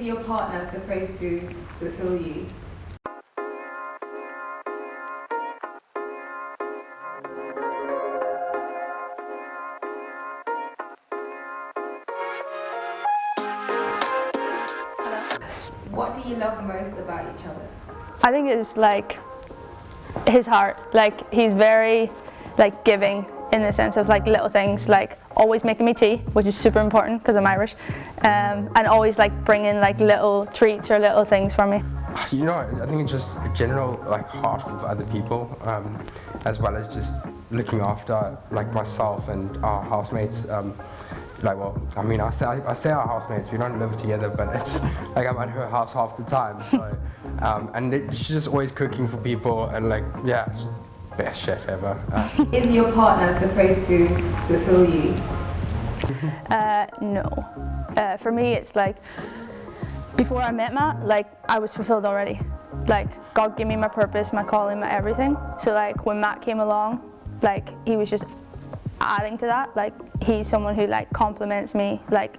your partner supposed to fulfill you? What do you love most about each other? I think it's like his heart. Like he's very like giving in the sense of like little things, like always making me tea, which is super important because I'm Irish, and always like bringing like little treats or little things for me. You know, I think it's just a general like heart for other people, as well as just looking after like myself and our housemates. Like, well, I mean, I say our housemates, we don't live together, but it's like I'm at her house half the time. So, and she's just always cooking for people, and like, yeah, best chef ever. Is your partner supposed to fulfill you? No. For me, it's like before I met Matt, like I was fulfilled already. Like God gave me my purpose, my calling, my everything. So like when Matt came along, like he was just adding to that. Like he's someone who like compliments me, like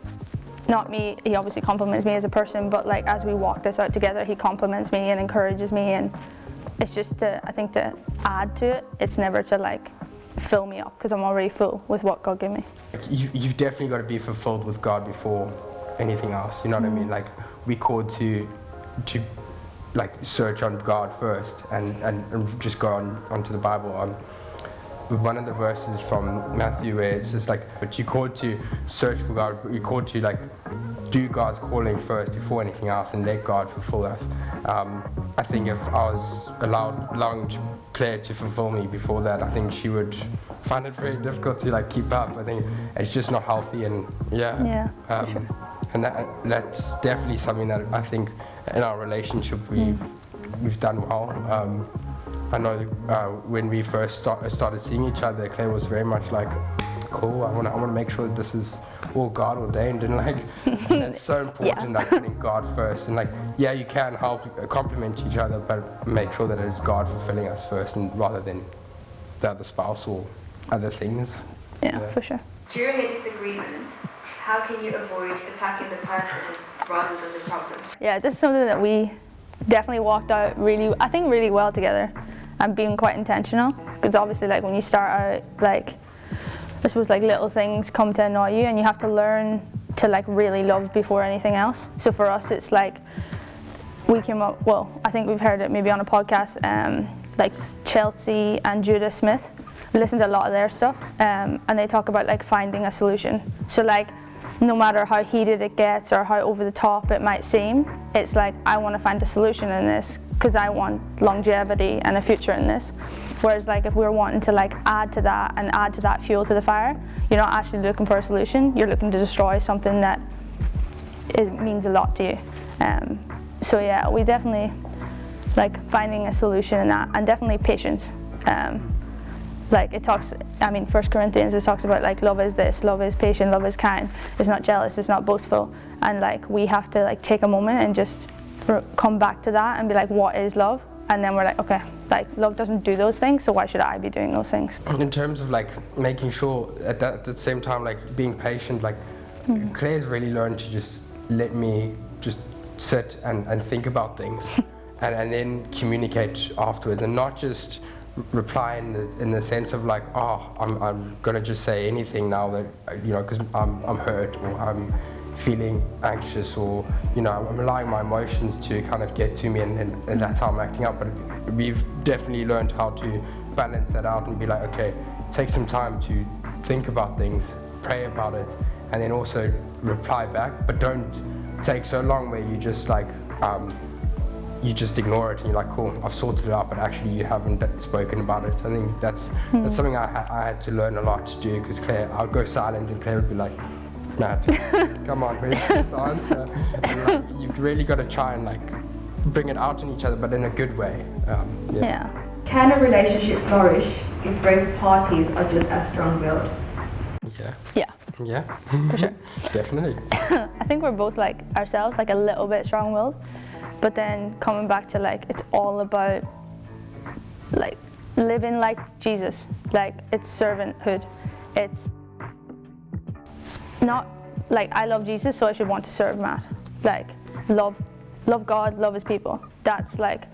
not me, he obviously compliments me as a person, but like as we walk this out together, he compliments me and encourages me, and it's just to, I think, to add to it. It's never to like fill me up because I'm already full with what God gave me. You've definitely got to be fulfilled with God before anything else, you know what I mean? Like we called to like search on God first and just go onto the Bible. One of the verses from Matthew where it's just like, but you're called to search for God, but you're called to like do God's calling first before anything else and let God fulfill us. I think if I was allowing Claire to fulfill me before that, I think she would find it very difficult to like keep up. I think it's just not healthy, and for sure. And that's definitely something that I think in our relationship we've done well. I know when we first started seeing each other, Claire was very much like, cool, I want to make sure that this is all God ordained, and like it's so important like putting God first, and like you can help complement each other, but make sure that it's God fulfilling us first, and rather than the other spouse or other things. Yeah, for sure. During a disagreement, how can you avoid attacking the person rather than the problem? Yeah, this is something that we definitely walked out really well together, and being quite intentional, because obviously like when you start out, like I suppose like little things come to annoy you, and you have to learn to like really love before anything else. So for us it's like we came up, well I think we've heard it maybe on a podcast, like Chelsea and Judah Smith, listen to a lot of their stuff, and they talk about like finding a solution. So like no matter how heated it gets or how over the top it might seem, it's like I want to find a solution in this because I want longevity and a future in this. Whereas like if we're wanting to like add to that fuel to the fire, you're not actually looking for a solution, you're looking to destroy something that means a lot to you. So yeah, we definitely like finding a solution in that, and definitely patience. Like it talks, I mean 1 Corinthians, it talks about like love is this, love is patient, love is kind, it's not jealous, it's not boastful, and like we have to like take a moment and just come back to that and be like, what is love? And then we're like, okay, like love doesn't do those things, so why should I be doing those things? In terms of like making sure at the same time like being patient, like Claire's really learned to just let me just sit and think about things and then communicate afterwards, and not just reply in the sense of like, oh, I'm gonna just say anything now that, you know, because I'm hurt or I'm feeling anxious, or you know, I'm allowing my emotions to kind of get to me, and that's how I'm acting up. But we've definitely learned how to balance that out and be like, okay, take some time to think about things, pray about it, and then also reply back, but don't take so long where you just like you just ignore it and you're like, cool, I've sorted it out, but actually you haven't spoken about it. I think that's something I had to learn a lot to do, because Claire, I'd go silent and Claire would be like, Matt, come on, where's the answer? And like, you've really got to try and like bring it out in each other, but in a good way. Can a relationship flourish if both parties are just as strong-willed? Yeah, for sure. Definitely. I think we're both like ourselves, like a little bit strong-willed, but then coming back to like it's all about like living like Jesus, like it's servanthood. It's not like I love Jesus so I should want to serve Matt. Like love God, love his people. That's like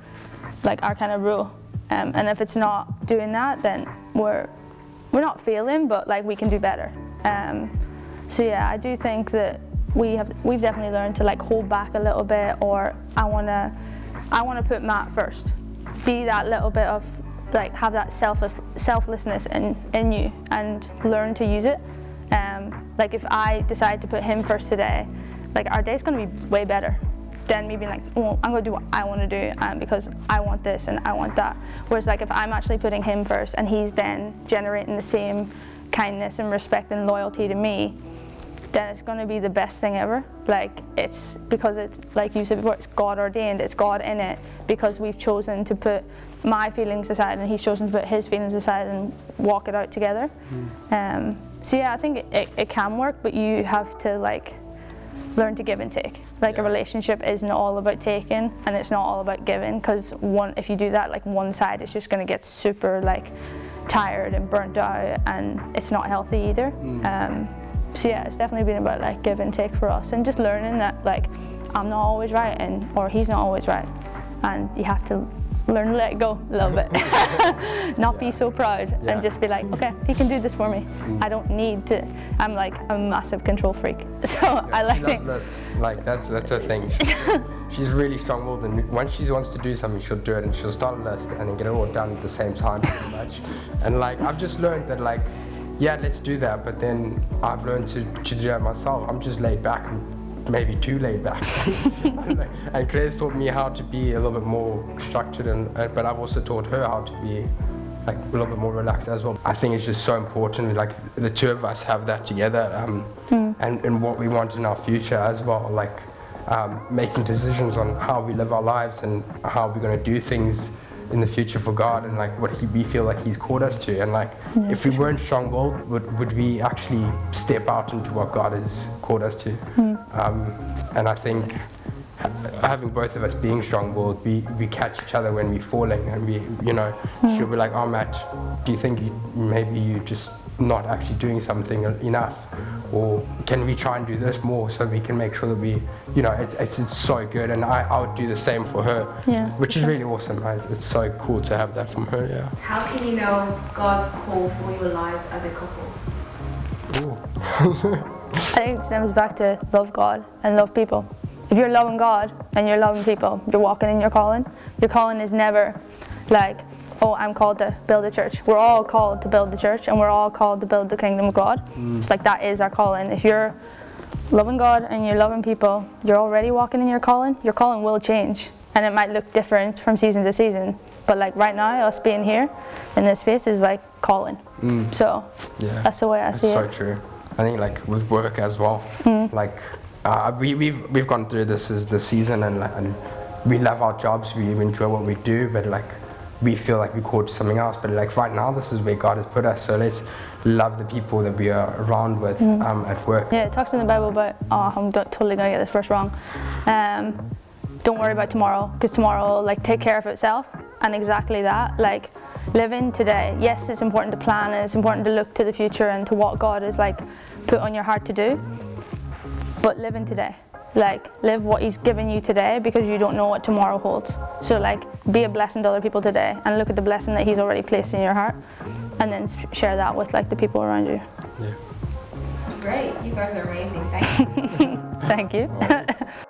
our kind of rule. And if it's not doing that, then we're not failing, but like we can do better. So yeah, I do think that we've definitely learned to like hold back a little bit, or I wanna put Matt first. Be that little bit of like have that selflessness in you and learn to use it. Like if I decide to put him first today, like our day's gonna be way better than me being like, well, I'm gonna do what I wanna do because I want this and I want that. Whereas like if I'm actually putting him first and he's then generating the same kindness and respect and loyalty to me, then it's going to be the best thing ever. Like it's because it's like you said before, it's God ordained, it's God in it, because we've chosen to put my feelings aside and he's chosen to put his feelings aside and walk it out together. So yeah, I think it can work, but you have to like learn to give and take. Like a relationship isn't all about taking and it's not all about giving, because if you do that, like one side is just going to get super like tired and burnt out, and it's not healthy either. So yeah, it's definitely been about like give and take for us, and just learning that like I'm not always right or he's not always right, and you have to learn to let it go a little bit. Not be so proud and just be like, okay, he can do this for me. I don't need to. I'm like a massive control freak, so I like it. Like that's her thing. She's really strong-willed, and once she wants to do something, she'll do it, and she'll start a list and then get it all done at the same time, pretty much. And like I've just learned that like, yeah, let's do that, but then I've learned to do that myself. I'm just laid back, and maybe too laid back. And Claire's taught me how to be a little bit more structured, but I've also taught her how to be like a little bit more relaxed as well. I think it's just so important, like the two of us have that together, and what we want in our future as well, like making decisions on how we live our lives and how we're going to do things in the future for God, and like what we feel like he's called us to, and like if we weren't strong-willed, would we actually step out into what God has called us to? And I think having both of us being strong-willed, we catch each other when we're falling, and she'll be like, oh Matt, do you think maybe you just not actually doing something enough, or can we try and do this more so we can make sure that we, it's so good. And I would do the same for her, which is really awesome. It's so cool to have that from her. How can you know God's call for your lives as a couple? I think it stems back to love God and love people. If you're loving God and you're loving people, you're walking in your calling. Your calling is never like, oh, I'm called to build a church. We're all called to build the church, and we're all called to build the kingdom of God. It's like that is our calling. If you're loving God and you're loving people, you're already walking in your calling. Your calling will change, and it might look different from season to season. But like right now, us being here in this space is like calling. So that's the way I see it. That's so true. I think like with work as well, like we've gone through this as the season, and we love our jobs, we enjoy what we do, but like we feel like we're called to something else. But like right now, this is where God has put us, so let's love the people that we are around with at work. Yeah, it talks in the Bible about, I'm totally gonna get this verse wrong, don't worry about tomorrow, because tomorrow will like take care of itself. And exactly that, like living today. Yes, it's important to plan, and it's important to look to the future and to what God has like put on your heart to do, but living today. Like live what he's given you today, because you don't know what tomorrow holds. So like be a blessing to other people today, and look at the blessing that he's already placed in your heart, and then share that with like the people around you. Great, you guys are amazing. Thank you. Thank you.